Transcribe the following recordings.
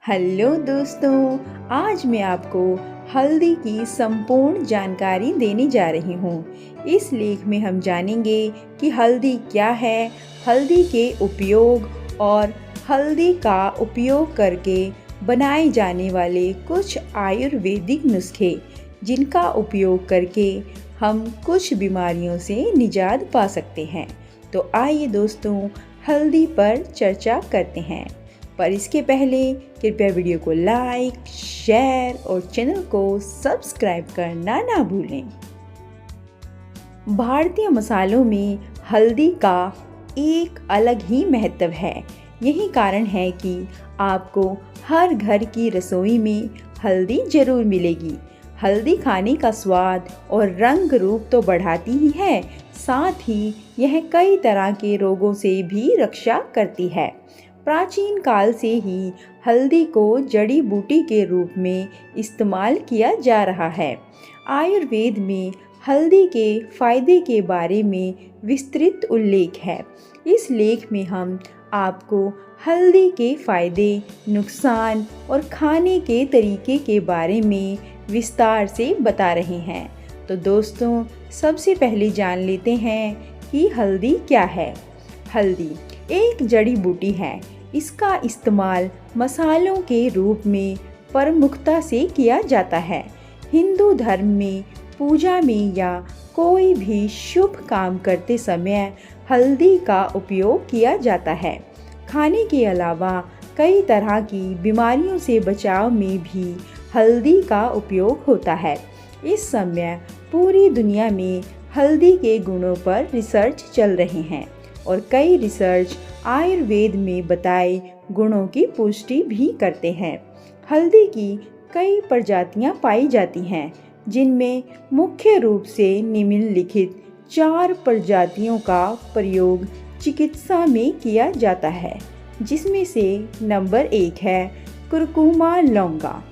Hello दोस्तों, आज मैं आपको हल्दी की संपूर्ण जानकारी देने जा रही हूँ। इस लेख में हम जानेंगे कि हल्दी क्या है, हल्दी के उपयोग और हल्दी का उपयोग करके बनाए जाने वाले कुछ आयुर्वेदिक नुस्खे, जिनका उपयोग करके हम कुछ बीमारियों से निजात पा सकते हैं। तो आइए दोस्तों, हल्दी पर चर्चा करते हैं। पर इसके पहले कृपया वीडियो को लाइक, शेयर और चैनल को सब्सक्राइब करना ना भूलें। भारतीय मसालों में हल्दी का एक अलग ही महत्व है। यही कारण है कि आपको हर घर की रसोई में हल्दी जरूर मिलेगी। हल्दी खाने का स्वाद और रंग रूप तो बढ़ाती ही है, साथ ही यह कई तरह के रोगों से भी रक्षा करती है। प्राचीन काल से ही हल्दी को जड़ी बूटी के रूप में इस्तेमाल किया जा रहा है। आयुर्वेद में हल्दी के फायदे के बारे में विस्तृत उल्लेख है। इस लेख में हम आपको हल्दी के फायदे, नुकसान और खाने के तरीके के बारे में विस्तार से बता रहे हैं। तो दोस्तों, सबसे पहले जान लेते हैं कि हल्दी क्या है। हल्दी एक जड़ी बूटी है। इसका इस्तेमाल मसालों के रूप में प्रमुखता से किया जाता है। हिंदू धर्म में पूजा में या कोई भी शुभ काम करते समय हल्दी का उपयोग किया जाता है। खाने के अलावा कई तरह की बीमारियों से बचाव में भी हल्दी का उपयोग होता है। इस समय पूरी दुनिया में हल्दी के गुणों पर रिसर्च चल रहे हैं और कई रिसर्च आयुर्वेद में बताए गुणों की पुष्टि भी करते हैं। हल्दी की कई प्रजातियां पाई जाती हैं, जिनमें मुख्य रूप से निम्नलिखित 4 प्रजातियों का प्रयोग चिकित्सा में किया जाता है, जिसमें से नंबर 1 है कुरकुमा लौंगा।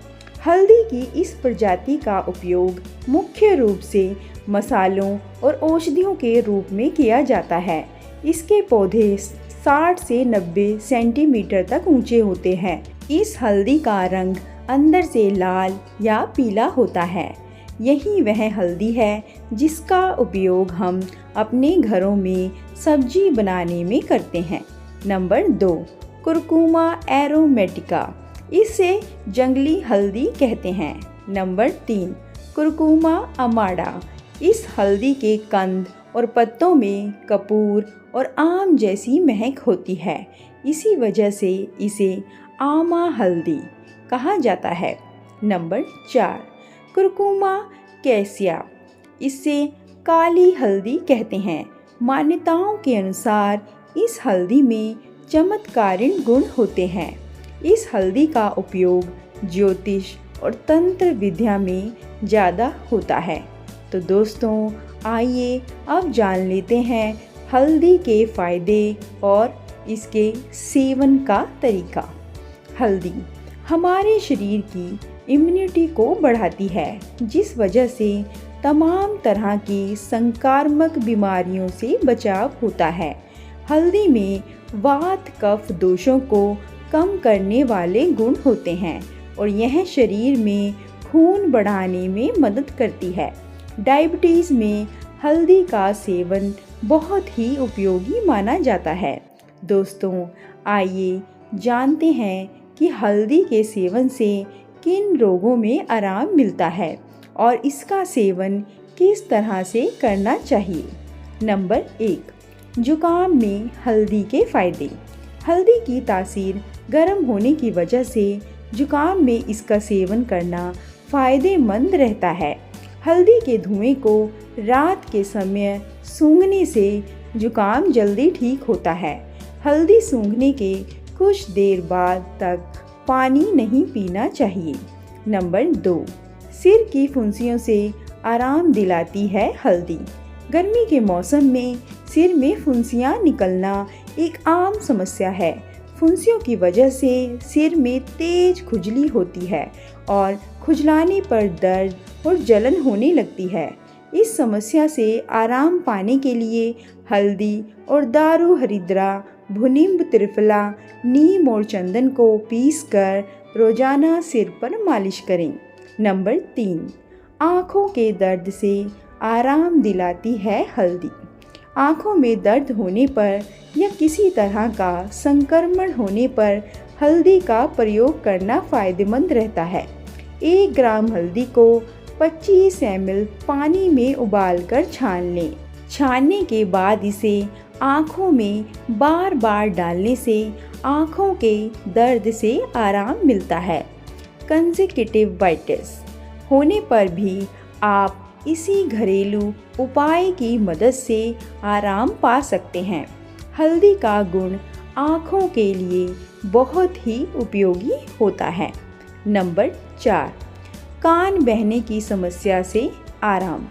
हल्दी की इस प्रजाति का उपयोग मुख्य रूप से मसालों और औषधियों के रूप में किया जाता है। इसके पौधे 60 से 90 सेंटीमीटर तक ऊंचे होते हैं। इस हल्दी का रंग अंदर से लाल या पीला होता है। यही वह हल्दी है जिसका उपयोग हम अपने घरों में सब्जी बनाने में करते हैं। Number 2, Curcuma aromatica. इसे जंगली हल्दी कहते हैं। Number 3, Curcuma amada. इस हल्दी के कंद और पत्तों में कपूर और आम जैसी महक होती है। इसी वजह से इसे आमा हल्दी कहा जाता है। Number 4, curcuma cassia. इसे काली हल्दी कहते हैं। मान्यताओं के अनुसार इस हल्दी में चमत्कारिक गुण होते हैं। इस हल्दी का उपयोग ज्योतिष और तंत्र विद्या में ज़्यादा होता है। तो दोस्तों, आइए अब जान लेते हैं हल्दी के फायदे और इसके सेवन का तरीका। हल्दी हमारे शरीर की इम्यूनिटी को बढ़ाती है, जिस वजह से तमाम तरह की संक्रामक बीमारियों से बचाव होता है। हल्दी में वात कफ दोषों को कम करने वाले गुण होते हैं और यह शरीर में खून बढ़ाने में मदद करती है। डायबिटीज़ में हल्दी का सेवन बहुत ही उपयोगी माना जाता है। दोस्तों, आइए जानते हैं कि हल्दी के सेवन से किन रोगों में आराम मिलता है और इसका सेवन किस तरह से करना चाहिए। नंबर 1, जुकाम में हल्दी के फायदे। हल्दी की तासीर गर्म होने की वजह से जुकाम में इसका सेवन करना फ़ायदेमंद रहता है। हल्दी के धुएं को रात के समय सूंघने से जुकाम जल्दी ठीक होता है। हल्दी सूंघने के कुछ देर बाद तक पानी नहीं पीना चाहिए। नंबर 2, सिर की फुंसियों से आराम दिलाती है हल्दी। गर्मी के मौसम में सिर में फुंसियाँ निकलना एक आम समस्या है। फुंसियों की वजह से सिर में तेज खुजली होती है और खुजलाने पर दर्द और जलन होने लगती है। इस समस्या से आराम पाने के लिए हल्दी और दारू हरिद्रा, भुनिम्ब त्रिफला, नीम और चंदन को पीसकर रोजाना सिर पर मालिश करें। नंबर 3, आँखों के दर्द से आराम दिलाती है हल्दी। आँखों में दर्द होने पर या किसी तरह का संक्रमण होने पर हल्दी का प्रयोग करना फ़ायदेमंद रहता है। 1 ग्राम हल्दी को 25 ml पानी में उबालकर छान लें। छानने के बाद इसे आँखों में बार बार डालने से आँखों के दर्द से आराम मिलता है। कंजक्टिवाइटिस होने पर भी आप इसी घरेलू उपाय की मदद से आराम पा सकते हैं। हल्दी का गुण आँखों के लिए बहुत ही उपयोगी होता है। नंबर 4, कान बहने की समस्या से आराम।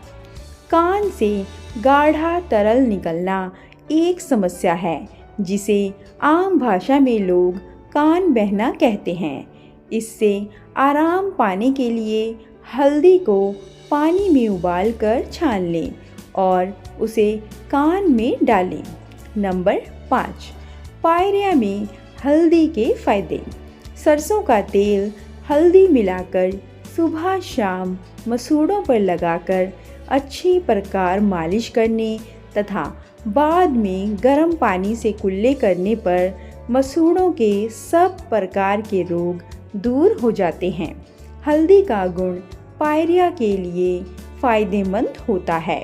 कान से गाढ़ा तरल निकलना एक समस्या है जिसे आम भाषा में लोग कान बहना कहते हैं। इससे आराम पाने के लिए हल्दी को पानी में उबालकर छान लें और उसे कान में डालें। नंबर 5, पायरिया में हल्दी के फायदे। सरसों का तेल हल्दी मिलाकर सुबह शाम मसूड़ों पर लगाकर अच्छी प्रकार मालिश करने तथा बाद में गर्म पानी से कुल्ले करने पर मसूड़ों के सब प्रकार के रोग दूर हो जाते हैं। हल्दी का गुण पायरिया के लिए फ़ायदेमंद होता है।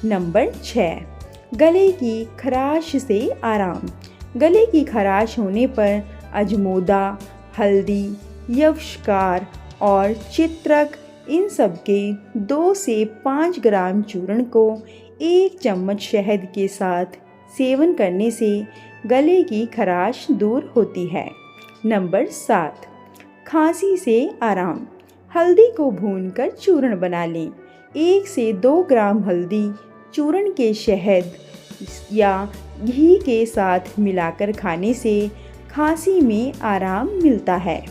नंबर 6, गले की खराश से आराम। गले की खराश होने पर अजमोदा, हल्दी, यवशकार और चित्रक इन सब के 2 से 5 ग्राम चूर्ण को 1 चम्मच शहद के साथ सेवन करने से गले की खराश दूर होती है। नंबर 7, खांसी से आराम। हल्दी को भूनकर चूर्ण बना लें। 1 से 2 ग्राम हल्दी चूर्ण के शहद या घी के साथ मिलाकर खाने से खांसी में आराम मिलता है।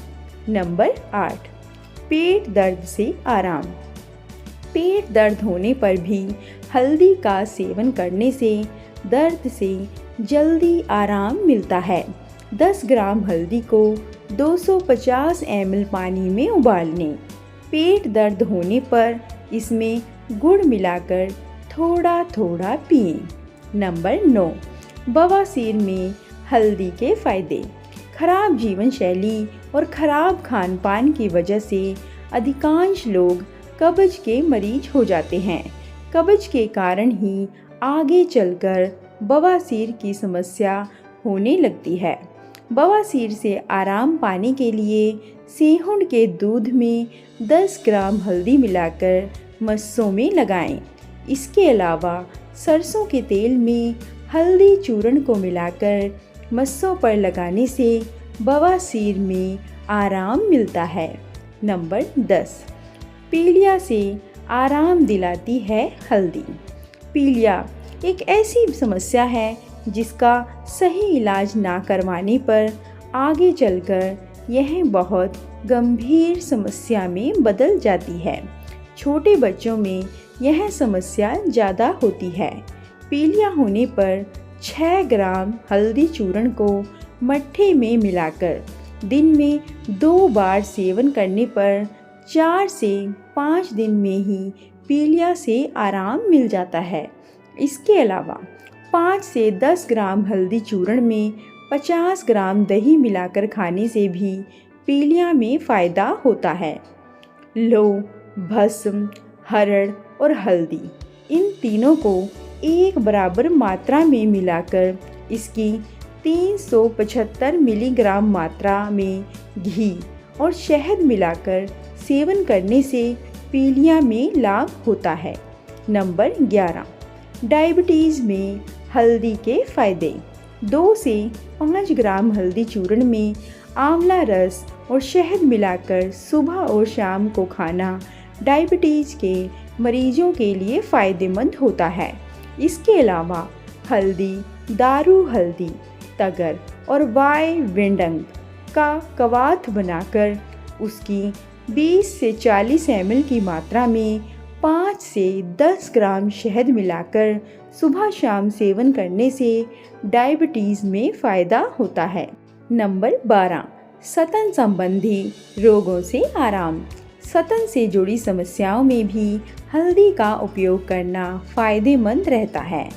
नंबर 8, पेट दर्द से आराम। पेट दर्द होने पर भी हल्दी का सेवन करने से दर्द से जल्दी आराम मिलता है। 10 ग्राम हल्दी को 250 ml पानी में उबाल लें। पेट दर्द होने पर इसमें गुड़ मिलाकर थोड़ा थोड़ा पिएं। नंबर 9, बवासीर में हल्दी के फायदे। खराब जीवन शैली और खराब खान पान की वजह से अधिकांश लोग कब्ज के मरीज हो जाते हैं। कब्ज के कारण ही आगे चलकर बवासीर की समस्या होने लगती है। बवासीर से आराम पाने के लिए सेहुण के दूध में 10 ग्राम हल्दी मिलाकर मस्सों में लगाएं। इसके अलावा सरसों के तेल में हल्दी चूर्ण को मिलाकर मस्सों पर लगाने से बवासीर में आराम मिलता है। नंबर 10, पीलिया से आराम दिलाती है हल्दी। पीलिया एक ऐसी समस्या है जिसका सही इलाज ना करवाने पर आगे चलकर यह बहुत गंभीर समस्या में बदल जाती है। छोटे बच्चों में यह समस्या ज़्यादा होती है। पीलिया होने पर 6 ग्राम हल्दी चूर्ण को मट्ठे में मिलाकर दिन में 2 बार सेवन करने पर 4 से 5 दिन में ही पीलिया से आराम मिल जाता है। इसके अलावा 5 से 10 ग्राम हल्दी चूर्ण में 50 ग्राम दही मिलाकर खाने से भी पीलिया में फ़ायदा होता है। लौंग, भस्म, हरड़ और हल्दी इन तीनों को एक बराबर मात्रा में मिलाकर इसकी 375 मिलीग्राम मात्रा में घी और शहद मिलाकर सेवन करने से पीलिया में लाभ होता है। नंबर 11, डायबिटीज़ में हल्दी के फायदे। 2 से 5 ग्राम हल्दी चूर्ण में आंवला रस और शहद मिलाकर सुबह और शाम को खाना डायबिटीज़ के मरीजों के लिए फ़ायदेमंद होता है। इसके अलावा हल्दी, दारू हल्दी, तगर और वाई विंडंग का कवाथ बनाकर उसकी 20 से 40 ml की मात्रा में 5 से 10 ग्राम शहद मिलाकर सुबह शाम सेवन करने से डायबिटीज़ में फ़ायदा होता है। नंबर 12, स्तन संबंधी रोगों से आराम। स्तन से जुड़ी समस्याओं में भी हल्दी का उपयोग करना फायदेमंद रहता है।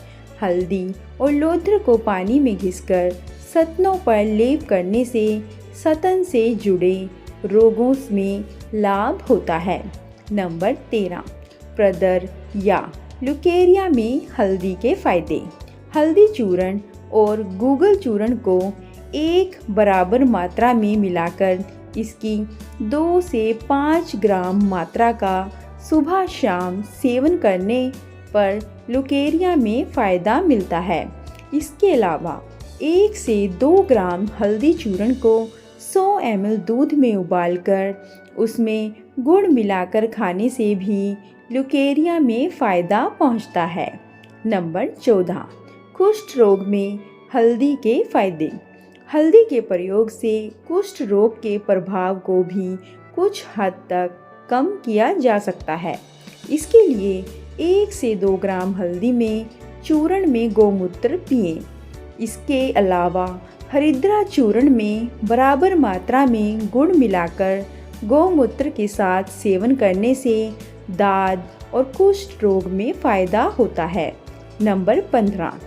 हल्दी और लोद्र को पानी में घिसकर स्तनों पर लेप करने से स्तन से जुड़े रोगों में लाभ होता है। नंबर 13, प्रदर या ल्यूकेरिया में हल्दी के फायदे। हल्दी चूर्ण और गूगल चूर्ण को एक बराबर मात्रा में मिलाकर इसकी 2 से 5 ग्राम मात्रा का सुबह शाम सेवन करने पर ल्यूकेरिया में फ़ायदा मिलता है। इसके अलावा 1 से 2 ग्राम हल्दी चूर्ण को 100 ml दूध में उबालकर उसमें गुड़ मिलाकर खाने से भी ल्यूकेरिया में फ़ायदा पहुंचता है। नंबर 14, कुष्ठ रोग में हल्दी के फायदे। हल्दी के प्रयोग से कुष्ठ रोग के प्रभाव को भी कुछ हद तक कम किया जा सकता है। इसके लिए 1 से 2 ग्राम हल्दी में चूर्ण में गौमूत्र पिएं। इसके अलावा हरिद्रा चूर्ण में बराबर मात्रा में गुड़ मिलाकर गौमूत्र के साथ सेवन करने से दाद और कुष्ठ रोग में फ़ायदा होता है। नंबर 15,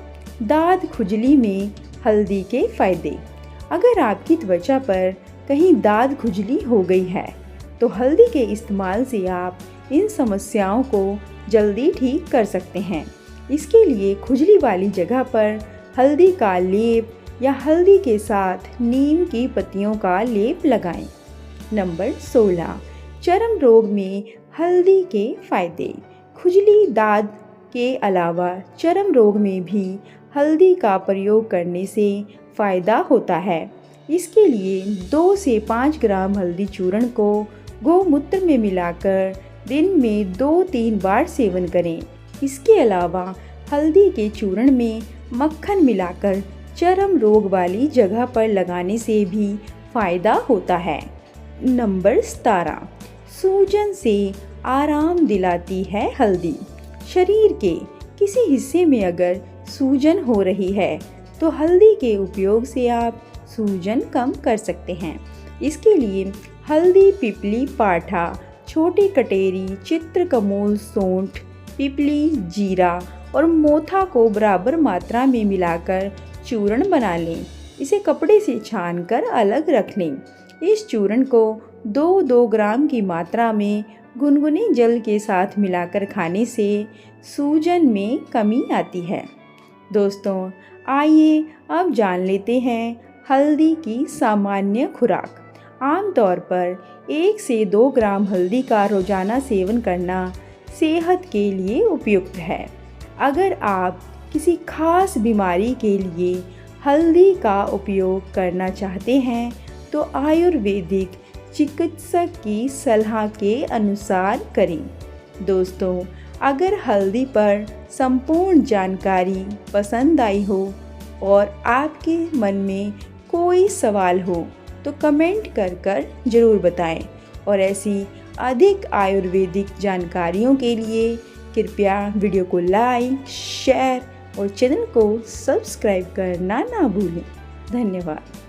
दाद खुजली में हल्दी के फायदे। अगर आपकी त्वचा पर कहीं दाद खुजली हो गई है तो हल्दी के इस्तेमाल से आप इन समस्याओं को जल्दी ठीक कर सकते हैं। इसके लिए खुजली वाली जगह पर हल्दी का लेप या हल्दी के साथ नीम की पत्तियों का लेप लगाएं। नंबर 16, चर्म रोग में हल्दी के फायदे। खुजली दाद के अलावा चर्म रोग में भी हल्दी का प्रयोग करने से फ़ायदा होता है। इसके लिए 2 से 5 ग्राम हल्दी चूर्ण को गौमूत्र में मिलाकर दिन में 2-3 बार सेवन करें। इसके अलावा हल्दी के चूर्ण में मक्खन मिलाकर चर्म रोग वाली जगह पर लगाने से भी फ़ायदा होता है। नंबर 17, सूजन से आराम दिलाती है हल्दी। शरीर के किसी हिस्से में अगर सूजन हो रही है तो हल्दी के उपयोग से आप सूजन कम कर सकते हैं। इसके लिए हल्दी, पिपली, पाठा, छोटी कटेरी, चित्रकमूल, सौंठ, पिपली, जीरा और मोथा को बराबर मात्रा में मिलाकर चूर्ण बना लें। इसे कपड़े से छानकर अलग रख लें। इस चूर्ण को 2-2 ग्राम की मात्रा में गुनगुने जल के साथ मिलाकर खाने से सूजन में कमी आती है। दोस्तों, आइए अब जान लेते हैं हल्दी की सामान्य खुराक। आमतौर पर 1 से 2 ग्राम हल्दी का रोज़ाना सेवन करना सेहत के लिए उपयुक्त है। अगर आप किसी खास बीमारी के लिए हल्दी का उपयोग करना चाहते हैं तो आयुर्वेदिक चिकित्सक की सलाह के अनुसार करें। दोस्तों, अगर हल्दी पर संपूर्ण जानकारी पसंद आई हो और आपके मन में कोई सवाल हो तो कमेंट कर ज़रूर बताएं और ऐसी अधिक आयुर्वेदिक जानकारियों के लिए कृपया वीडियो को लाइक, शेयर और चैनल को सब्सक्राइब करना ना भूलें। धन्यवाद।